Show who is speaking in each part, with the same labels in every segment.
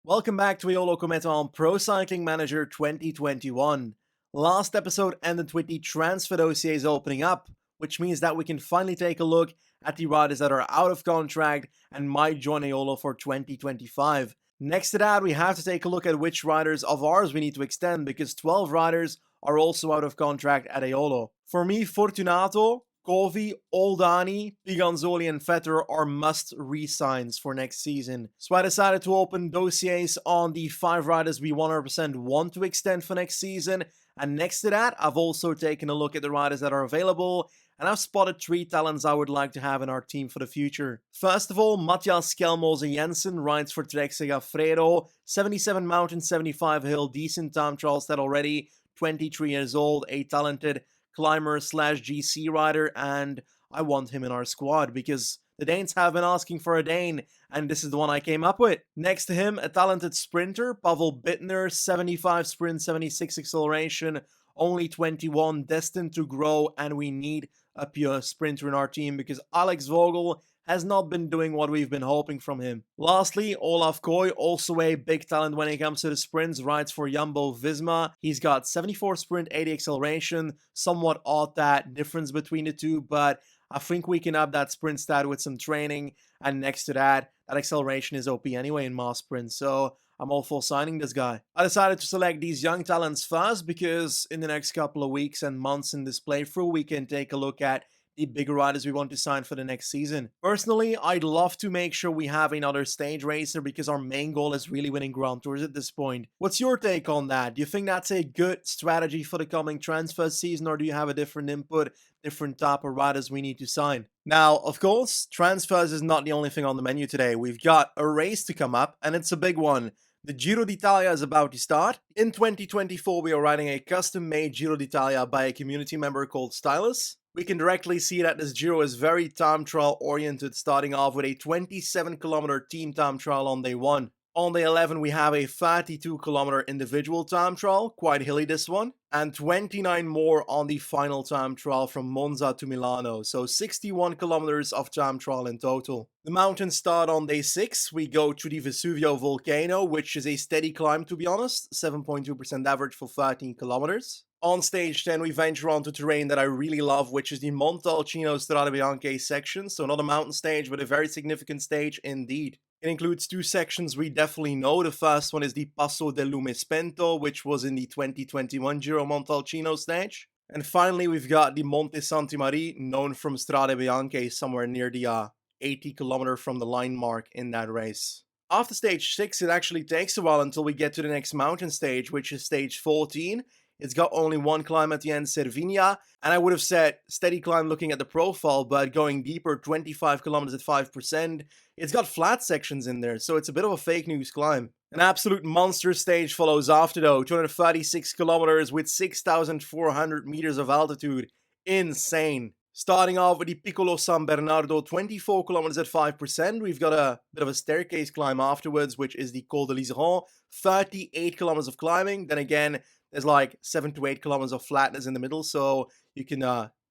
Speaker 1: Welcome back to Eolo-Kometa on Pro Cycling Manager 2021. Last episode ended with the transfer dossiers opening up, which means that we can finally take a look at the riders that are out of contract and might join Eolo for 2025. Next to that, we have to take a look at which riders of ours we need to extend because 12 riders are also out of contract at Eolo. For me, Fortunato, Kovi, Oldani, Piganzoli, and Vetter are must re-signs for next season. So I decided to open dossiers on the 5 riders we 100% want to extend for next season. And next to that, I've also taken a look at the riders that are available, and I've spotted 3 talents I would like to have in our team for the future. First of all, Matthias Skelmose Jensen rides for Trek Segafredo, 77 mountain, 75 hill, decent time trial stat already, 23 years old, a talented climber slash GC rider, and I want him in our squad because the Danes have been asking for a Dane, and this is the one I came up with. Next to him, a talented sprinter, Pavel Bittner, 75 sprint, 76 acceleration, only 21, destined to grow, and we need a pure sprinter in our team because Alex Vogel has not been doing what we've been hoping from him. Lastly, Olaf Koy, also a big talent when it comes to the sprints, rides for Jumbo Visma. He's got 74 sprint, 80 acceleration, somewhat odd that difference between the two, but I think we can up that sprint stat with some training, and next to that, that acceleration is OP anyway in mass sprint, so I'm all for signing this guy. I decided to select these young talents first because in the next couple of weeks and months in this playthrough, we can take a look at the bigger riders we want to sign for the next season. Personally, I'd love to make sure we have another stage racer because our main goal is really winning Grand Tours at this point. What's your take on that? Do you think that's a good strategy for the coming transfer season, or do you have a different input, different type of riders we need to sign? Now, of course, transfers is not the only thing on the menu today. We've got a race to come up, and it's a big one. The Giro d'Italia is about to start. In 2024, we are riding a custom-made Giro d'Italia by a community member called Stylus. We can directly see that this Giro is very time trial oriented, starting off with a 27-kilometer team time trial on day 1. On day 11, we have a 32-kilometer individual time trial, quite hilly this one, and 29 more on the final time trial from Monza to Milano, so 61 kilometers of time trial in total. The mountains start on day 6, we go to the Vesuvio volcano, which is a steady climb to be honest, 7.2% average for 13 kilometers. On stage 10, we venture onto terrain that I really love, which is the Montalcino Strade Bianche section, so not a mountain stage, but a very significant stage indeed. It includes 2 sections we definitely know. The first one is the Passo del Lume Spento, which was in the 2021 Giro Montalcino stage. And finally, we've got the Monte Santi Mari, known from Strade Bianche, somewhere near the 80 kilometer from the line mark in that race. After stage 6, it actually takes a while until we get to the next mountain stage, which is stage 14. It's got only one climb at the end, Cervinia, and I would have said steady climb looking at the profile, but going deeper, 25 kilometers at 5%, it's got flat sections in there, so it's a bit of a fake news climb. An absolute monster stage follows after though, 236 kilometers with 6,400 meters of altitude. Insane. Starting off with the Piccolo San Bernardo, 24 kilometers at 5%. We've got a bit of a staircase climb afterwards, which is the Col de Liseron, 38 kilometers of climbing. Then again, there's like 7 to 8 kilometers of flatness in the middle, so you can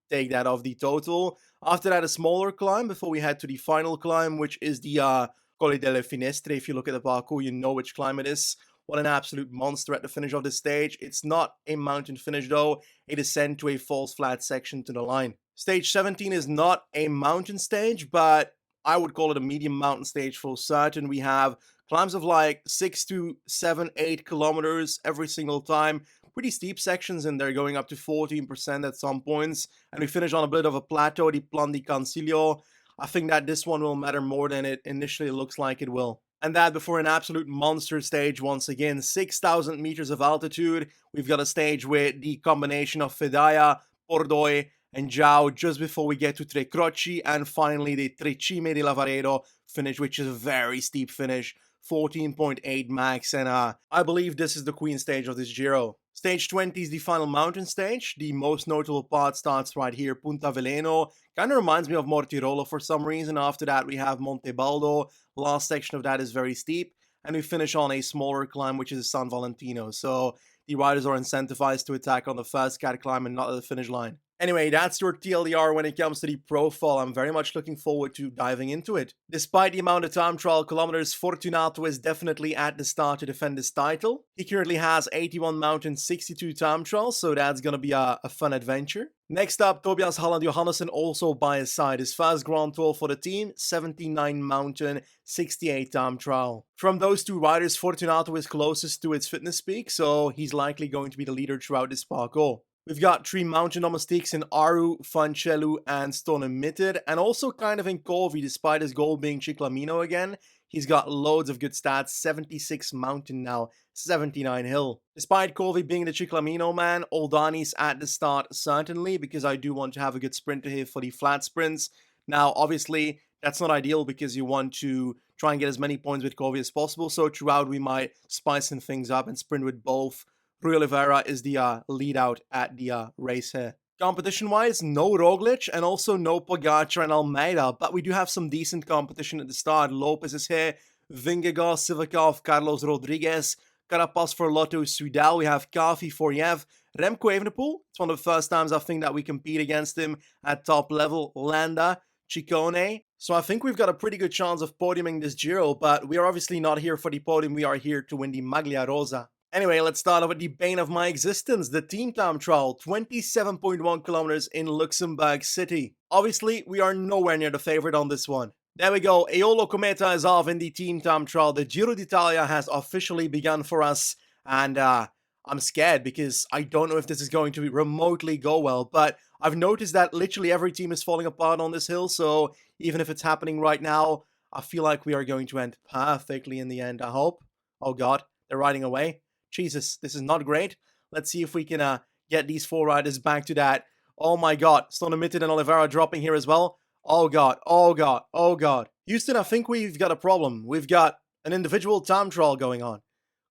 Speaker 1: take that off the total. After that, a smaller climb before we head to the final climb, which is the Colle delle Finestre. If you look at the parkour, you know which climb it is. What an absolute monster at the finish of this stage. It's not a mountain finish though, a descent to a false flat section to the line. Stage 17 is not a mountain stage, but I would call it a medium mountain stage for certain. We have climbs of like 6 to 7, 8 kilometers every single time. Pretty steep sections in there, going up to 14% at some points. And we finish on a bit of a plateau, the Plan di Consiglio. I think that this one will matter more than it initially looks like it will. And that before an absolute monster stage once again, 6,000 meters of altitude. We've got a stage with the combination of Fedaya, Pordoi, and Giao just before we get to Tre Croci, and finally the Tre Cime di Lavaredo finish, which is a very steep finish, 14.8 max, and I believe this is the queen stage of this Giro. Stage 20 is the final mountain stage. The most notable part starts right here, Punta Veleno. Kind of reminds me of Mortirolo for some reason. After that, we have Monte Baldo. Last section of that is very steep. And we finish on a smaller climb, which is San Valentino. So the riders are incentivized to attack on the first cat climb and not at the finish line. Anyway, that's your TLDR when it comes to the profile. I'm very much looking forward to diving into it. Despite the amount of time trial kilometers, Fortunato is definitely at the start to defend his title. He currently has 81 mountain, 62 time trials, so that's gonna be a fun adventure. Next up, Tobias Halland Johannessen also by his side. His first Grand Tour for the team, 79 mountain, 68 time trial. From those two riders, Fortunato is closest to its fitness peak, so he's likely going to be the leader throughout this parcours. We've got 3 mountain domestiques in Aru, Fancellu, and Stone-Emitted, and also kind of in Corvi, despite his goal being Ciclamino again. He's got loads of good stats, 76 mountain now, 79 hill. Despite Corvi being the Ciclamino man, Oldani's at the start certainly, because I do want to have a good sprinter here for the flat sprints. Now, obviously, that's not ideal because you want to try and get as many points with Corvi as possible, so throughout we might spice some things up and sprint with both. Rui Oliveira is the lead out at the race here. Competition-wise, no Roglic and also no Pogacar and Almeida, but we do have some decent competition at the start. Lopez is here, Vingegaard, Sivakov, Carlos Rodriguez, Carapaz for Lotto Soudal. We have Kafi for Yev, Remco Evenepoel. It's one of the first times I think that we compete against him at top level. Landa, Ciccone. So I think we've got a pretty good chance of podiuming this Giro, but we are obviously not here for the podium. We are here to win the Maglia Rosa. Anyway, let's start off with the bane of my existence, the team time trial, 27.1 kilometers in Luxembourg City. Obviously, we are nowhere near the favorite on this one. There we go, Eolo-Kometa is off in the team time trial. The Giro d'Italia has officially begun for us, and I'm scared because I don't know if this is going to remotely go well, but I've noticed that literally every team is falling apart on this hill, so even if it's happening right now, I feel like we are going to end perfectly in the end, I hope. Oh god, they're riding away. Jesus, this is not great. Let's see if we can get these 4 riders back to that. Oh my god, Stone-Emitted and Oliveira dropping here as well. Oh god, oh god, oh god. Houston, I think we've got a problem. We've got an individual time trial going on.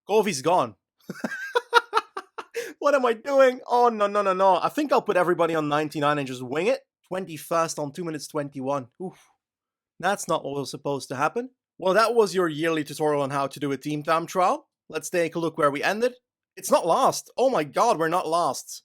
Speaker 1: Corvi's gone. What am I doing? Oh, no, no, no, no. I think I'll put everybody on 99 and just wing it. 21st on 2 minutes 21. Oof. That's not what was supposed to happen. Well, that was your yearly tutorial on how to do a team time trial. Let's take a look where we ended. It's not last. Oh my god, we're not last.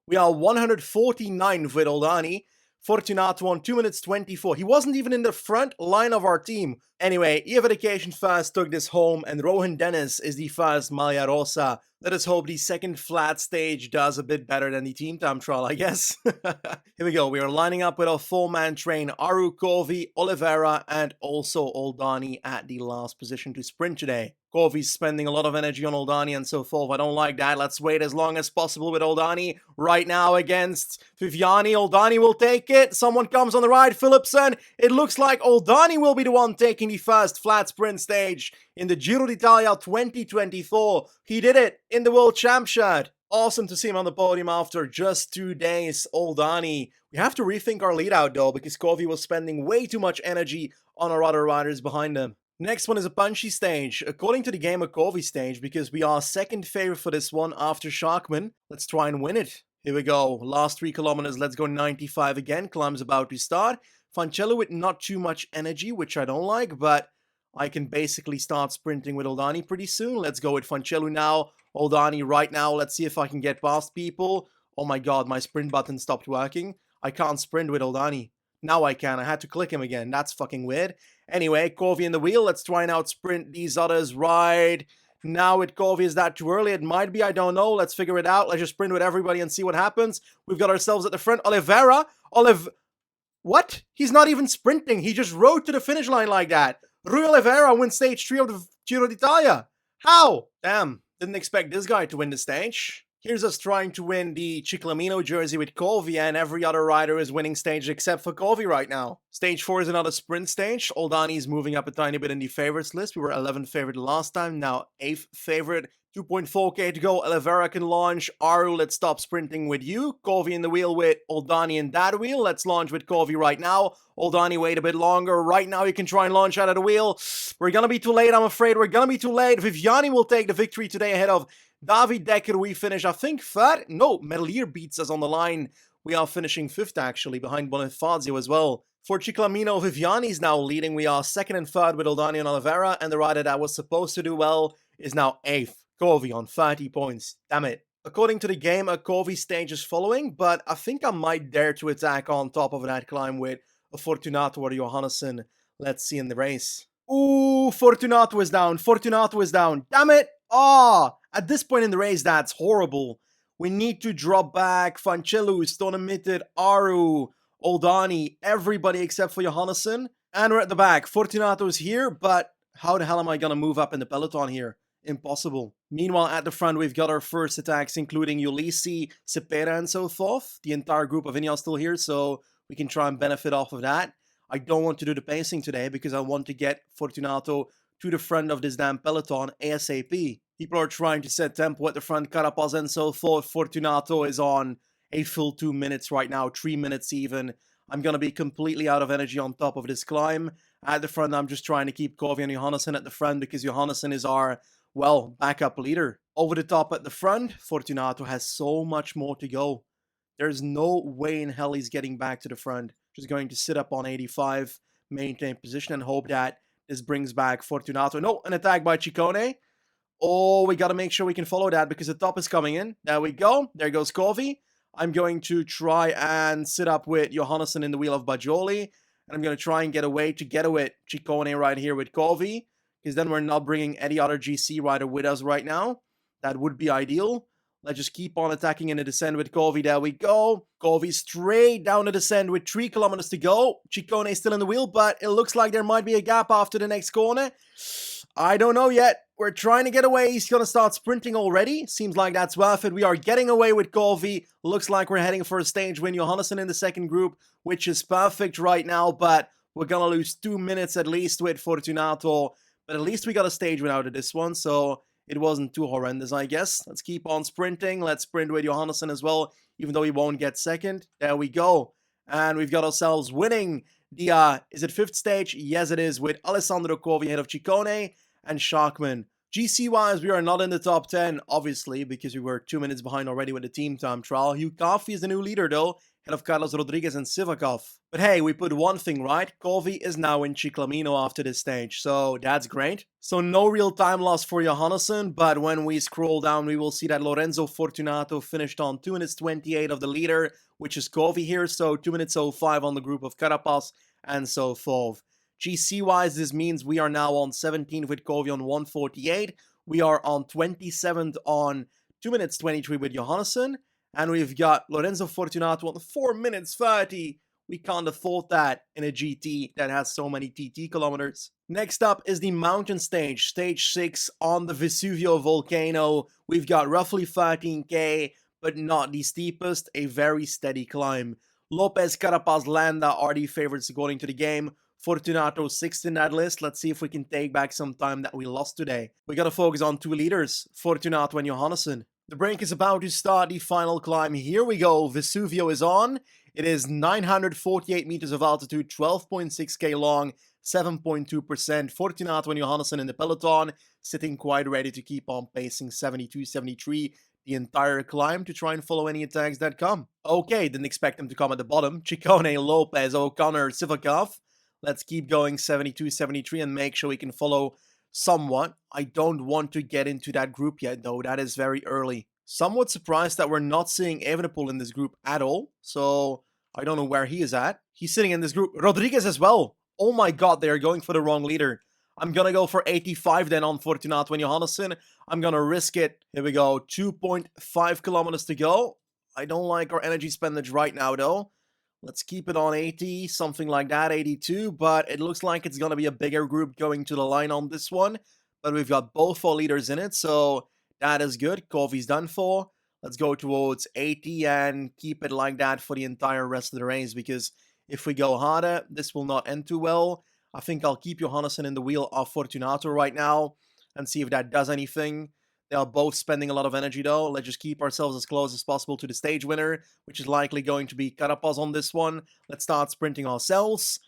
Speaker 1: We are 149th with Oldani. Fortunato on 2 minutes 24. He wasn't even in the front line of our team. Anyway, Evo first took this home, and Rohan Dennis is the first Maglia Rosa. Let us hope the second flat stage does a bit better than the team time trial, I guess. Here we go. We are lining up with our 4-man train. Aru, Corvi, Oliveira, and also Oldani at the last position to sprint today. Corvi's spending a lot of energy on Oldani and so forth. I don't like that. Let's wait as long as possible with Oldani. Right now against Viviani. Oldani will take it. Someone comes on the right. Philipsen. It looks like Oldani will be the one taking the first flat sprint stage in the Giro d'Italia 2024. He did it in the World Championship. Awesome to see him on the podium after just 2 days. Oldani. We have to rethink our lead out though, because Corvi was spending way too much energy on our other riders behind him. Next one is a punchy stage, according to the Game of Corvi stage, because we are second favorite for this one after Sharkman. Let's try and win it. Here we go, last 3 kilometers, let's go 95 again, climb's about to start. Fancello with not too much energy, which I don't like, but I can basically start sprinting with Oldani pretty soon. Let's go with Fancello now, Oldani right now, let's see if I can get past people. Oh my god, my sprint button stopped working. I can't sprint with Oldani. Now I can, I had to click him again, that's fucking weird. Anyway, Corvi in the wheel. Let's try and outsprint these others right now with Corvi. Is that too early? It might be. I don't know. Let's figure it out. Let's just sprint with everybody and see what happens. We've got ourselves at the front. Oliveira. What? He's not even sprinting. He just rode to the finish line like that. Rui Oliveira wins stage 3 of the Giro d'Italia. How? Damn. Didn't expect this guy to win the stage. Here's us trying to win the Ciclamino jersey with Corvi, and every other rider is winning stage except for Corvi right now. Stage 4 is another sprint stage. Oldani is moving up a tiny bit in the favorites list. We were 11th favorite last time, now 8th favorite. 2.4k to go. Oliveira can launch. Aru, let's stop sprinting with you. Corvi in the wheel with Oldani in that wheel. Let's launch with Corvi right now. Oldani, wait a bit longer. Right now, you can try and launch out of the wheel. We're gonna be too late, I'm afraid. We're gonna be too late. Viviani will take the victory today ahead of David Decker. We finish, I think, third. No, Medalier beats us on the line. We are finishing 5th, actually, behind Bonifazio as well. For Ciclamino, Viviani is now leading. We are 2nd and 3rd with Oldani and Oliveira, and the rider that was supposed to do well is now 8th. Corvi on 30 points. Damn it. According to the game, a Covey stage is following, but I think I might dare to attack on top of that climb with a Fortunato or Johannesson. Let's see in the race. Ooh, Fortunato is down. Fortunato is down. Damn it! Ah, at this point in the race, that's horrible. We need to drop back Fancellu, Stonemitted, Aru, Oldani, everybody except for Johannesson. And we're at the back. Fortunato's here, but how the hell am I gonna move up in the peloton here? Impossible. Meanwhile, at the front, we've got our first attacks, including Ulisi, Cepeda, and so forth. The entire group of Ineos still here, so we can try and benefit off of that. I don't want to do the pacing today because I want to get Fortunato to the front of this damn peloton ASAP. People are trying to set tempo at the front, Carapaz and so forth. Fortunato is on a full 2 minutes right now, 3 minutes even. I'm going to be completely out of energy on top of this climb. At the front, I'm just trying to keep Covey and Johannesson at the front because Johannesson is our, well, backup leader. Over the top at the front, Fortunato has so much more to go. There's no way in hell he's getting back to the front. Just going to sit up on 85, maintain position, and hope that this brings back Fortunato. No, an attack by Ciccone. Oh, we got to make sure we can follow that because the top is coming in. There we go. There goes Covey. I'm going to try and sit up with Johannesson in the wheel of Bajoli. And I'm going to try and get away together with Ciccone right here with Covey. Because then we're not bringing any other GC rider with us right now. That would be ideal. Let's just keep on attacking in the descent with Covey. There we go. Covey straight down the descent with 3 kilometers to go. Ciccone is still in the wheel, but it looks like there might be a gap after the next corner. I don't know yet. We're trying to get away. He's going to start sprinting already. Seems like that's worth it. We are getting away with Covey. Looks like we're heading for a stage win. Johannesson in the second group, which is perfect right now, but we're going to lose 2 minutes at least with Fortunato. But at least we got a stage win out of this one, so it wasn't too horrendous, I guess. Let's keep on sprinting. Let's sprint with Johannesson as well, even though he won't get second. There we go. And we've got ourselves winning the, is it 5th stage? Yes, it is, with Alessandro Covey ahead of Ciccone and Sharkman. GC-wise, we are not in the top 10, obviously, because we were 2 minutes behind already with the team time trial. Hugh Coffey is the new leader, though, ahead of Carlos Rodriguez and Sivakov. But hey, we put one thing right. Covey is now in Ciclamino after this stage, so that's great. So no real time loss for Johannesson, but when we scroll down, we will see that Lorenzo Fortunato finished on 2 minutes 28 of the leader, which is Covey here, so 2 minutes 05 on the group of Carapaz and so forth. GC-wise, this means we are now on 17th with Covey on 148. We are on 27th on 2 minutes 23 with Johannesson. And we've got Lorenzo Fortunato on 4 minutes 30. We can't afford that in a GT that has so many TT kilometers. Next up is the mountain stage, stage 6 on the Vesuvio volcano. We've got roughly 13k, but not the steepest, a very steady climb. Lopez, Carapaz, Landa are the favorites according to the game. Fortunato 6th in that list. Let's see if we can take back some time that we lost today. We gotta focus on 2 leaders, Fortunato and Johannesson. The break is about to start the final climb. Here we go. Vesuvio is on. It is 948 meters of altitude, 12.6k long, 7.2%. Fortunato and Johannesson in the peloton, sitting quite ready to keep on pacing 72, 73 the entire climb to try and follow any attacks that come. Okay, didn't expect them to come at the bottom. Ciccone, Lopez, O'Connor, Sivakov. Let's keep going 72, 73 and make sure we can follow somewhat. I don't want to get into that group yet, though. That is very early. Somewhat surprised that we're not seeing Evenepoel in this group at all. So I don't know where he is at. He's sitting in this group. Rodriguez as well. Oh my god, they are going for the wrong leader. I'm gonna go for 85 then on Fortunato and Johannesson. I'm gonna risk it. Here we go. 2.5 kilometers to go. I don't like our energy spendage right now, though. Let's keep it on 80, something like that, 82, but it looks like it's going to be a bigger group going to the line on this one. But we've got both 4 leaders in it, so that is good. Covey's done for. Let's go towards 80 and keep it like that for the entire rest of the race, because if we go harder, this will not end too well. I think I'll keep Johannesson in the wheel of Fortunato right now and see if that does anything. They are both spending a lot of energy, though. Let's just keep ourselves as close as possible to the stage winner, which is likely going to be Carapaz on this one. Let's start sprinting ourselves.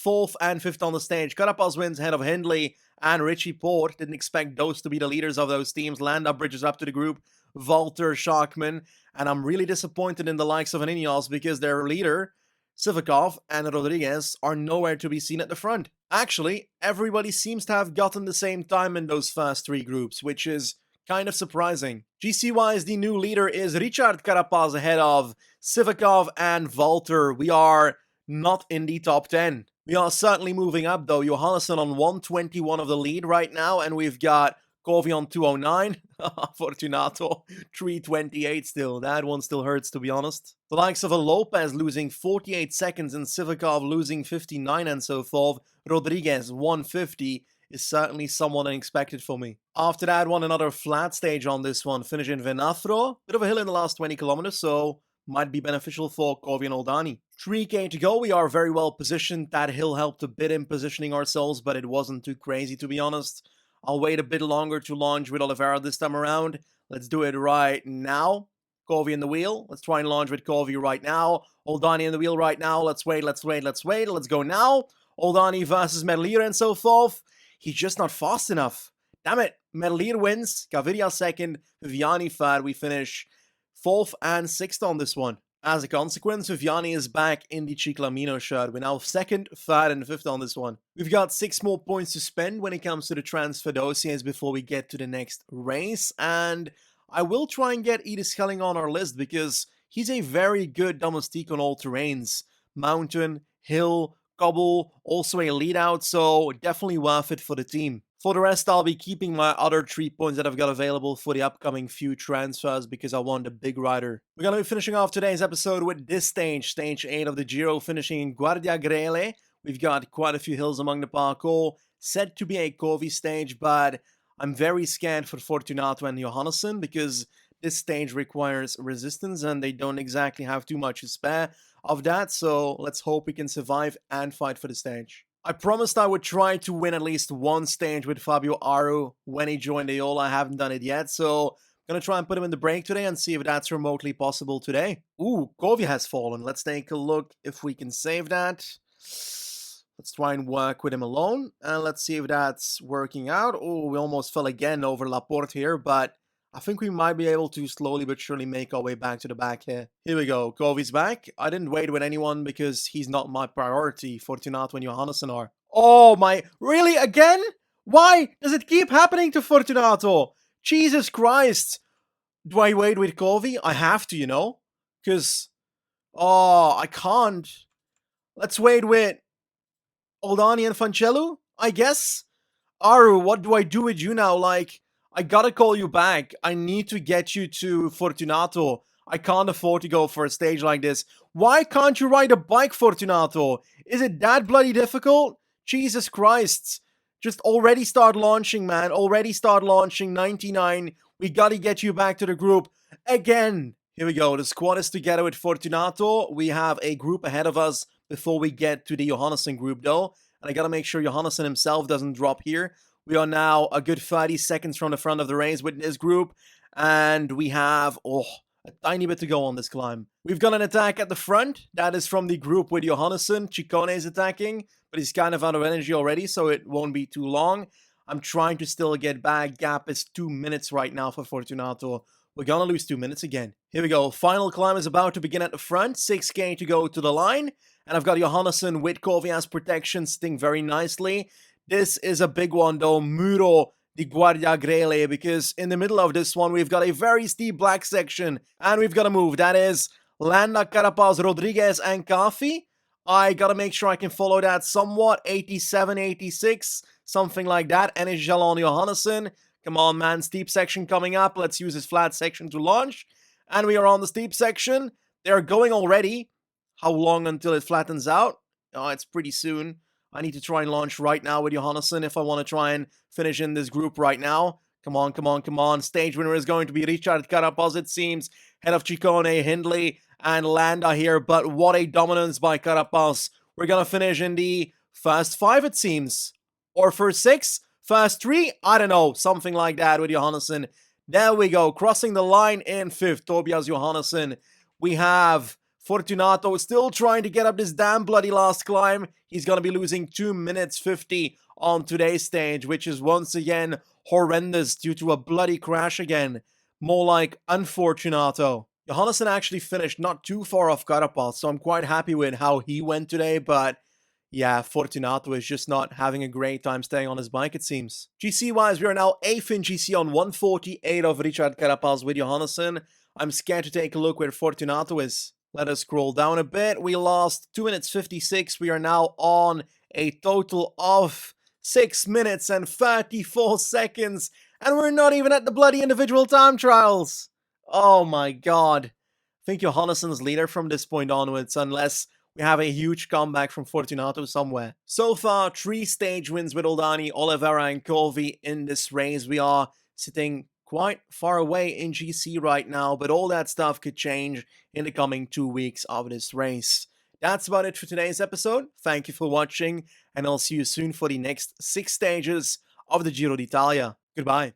Speaker 1: 4th and 5th on the stage. Carapaz wins ahead of Hindley and Richie Porte. Didn't expect those to be the leaders of those teams. Landa bridges up to the group. Walter, Sharkman. And I'm really disappointed in the likes of an Ineos because their leader, Sivakov and Rodriguez, are nowhere to be seen at the front. Actually, everybody seems to have gotten the same time in those first 3 groups, which is Kind of surprising. GC-wise, the new leader is Richard Carapaz ahead of Sivakov and Valter. We are not in the top 10. We are certainly moving up though. Johannesson on 121 of the lead right now, and we've got Kovi on 209. Fortunato 328 still. That one still hurts, to be honest. The likes of a Lopez losing 48 seconds and Sivakov losing 59 and so forth. Rodriguez 150 is certainly somewhat unexpected for me. After that one, another flat stage on this one, finish in Venafro. Bit of a hill in the last 20 kilometers, so might be beneficial for Kovi and Oldani. 3k to go, we are very well positioned. That hill helped a bit in positioning ourselves, but it wasn't too crazy, to be honest. I'll wait a bit longer to launch with Oliveira this time around. Let's do it right now. Kovi in the wheel. Let's try and launch with Kovi right now. Oldani in the wheel right now. Let's wait. Let's go now. Oldani versus Medlir and so forth. He's just not fast enough. Damn it. Medlir wins. Gaviria second. Viviani third. We finish 4th and 6th on this one. As a consequence, Viviani is back in the Ciclamino shirt. We're now 2nd, 3rd, and 5th on this one. We've got 6 more points to spend when it comes to the transfer dossiers before we get to the next race. And I will try and get Edith Skelling on our list because he's a very good domestique on all terrains. Mountain, hill, cobble, also a lead out, so definitely worth it for the team. For the rest, I'll be keeping my other 3 points that I've got available for the upcoming few transfers because I want a big rider. We're going to be finishing off today's episode with this stage, stage 8 of the Giro, finishing in Guardiagrele. We've got quite a few hills among the parcours, said to be a Kovi stage, but I'm very scared for Fortunato and Johannesson because this stage requires resistance and they don't exactly have too much to spare of that, so let's hope we can survive and fight for the stage. I promised I would try to win at least one stage with Fabio Aru when he joined Eolo. I haven't done it yet, so I'm gonna try and put him in the break today and see if that's remotely possible today. Ooh, Kovi has fallen. Let's take a look if we can save that. Let's try and work with him alone, and let's see if that's working out. Oh, we almost fell again over Laporte here, but I think we might be able to slowly but surely make our way back to the back here. Here we go. Kovi's back. I didn't wait with anyone because he's not my priority. Fortunato and Johannesson are. Oh my... Really? Again? Why does it keep happening to Fortunato? Jesus Christ. Do I wait with Kovi? I have to, you know? Because... Oh, I can't. Let's wait with Oldani and Fancello, I guess? Aru, what do I do with you now? Like... I gotta call you back. I need to get you to Fortunato. I can't afford to go for a stage like this. Why can't you ride a bike, Fortunato? Is it that bloody difficult? Jesus Christ. Just already start launching, man. Already start launching. 99. We gotta get you back to the group. Again. Here we go. The squad is together with Fortunato. We have a group ahead of us before we get to the Johannesson group, though. And I gotta make sure Johannesson himself doesn't drop here. We are now a good 30 seconds from the front of the race with this group, and we have, a tiny bit to go on this climb. We've got an attack at the front. That is from the group with Johannesson. Ciccone is attacking, but he's kind of out of energy already, so it won't be too long. I'm trying to still get back. Gap is 2 minutes right now for Fortunato. We're gonna lose 2 minutes again. Here we go. Final climb is about to begin at the front. 6k to go to the line, and I've got Johannesson with Kovi as protection, sitting very nicely. This is a big one though, Muro di Guardiagrele, because in the middle of this one, we've got a very steep black section, and we've got to move. That is Landa, Carapaz, Rodriguez, and Kafi. I got to make sure I can follow that somewhat. 87, 86, something like that. And it's Jalon Johannesson. Come on, man, steep section coming up. Let's use this flat section to launch. And we are on the steep section. They're going already. How long until it flattens out? Oh, it's pretty soon. I need to try and launch right now with Johannesson if I want to try and finish in this group right now. Come on, come on, come on. Stage winner is going to be Richard Carapaz, it seems. Head of Ciccone, Hindley, and Landa here. But what a dominance by Carapaz. We're going to finish in the first 5, it seems. Or first 6? First 3? I don't know. Something like that with Johannesson. There we go. Crossing the line in 5th. Tobias Johannesson. We have Fortunato still trying to get up this damn bloody last climb. He's going to be losing 2 minutes 50 on today's stage, which is once again horrendous due to a bloody crash again. More like unfortunato. Johannesson actually finished not too far off Carapaz, so I'm quite happy with how he went today, but Yeah, Fortunato is just not having a great time staying on his bike, it seems. GC-wise, we are now 8th in GC on 148 of Richard Carapaz with Johannesson. I'm scared to take a look where Fortunato is. Let us scroll down a bit. We lost 2 minutes 56. We are now on a total of 6 minutes and 34 seconds. And we're not even at the bloody individual time trials. Oh my god. I think Johannesson's leader from this point onwards, unless we have a huge comeback from Fortunato somewhere. So far, 3 stage wins with Oldani, Oliveira and Colby in this race. We are sitting quite far away in GC right now, but all that stuff could change in the coming 2 weeks of this race. That's about it for today's episode. Thank you for watching, and I'll see you soon for the next 6 stages of the Giro d'Italia. Goodbye.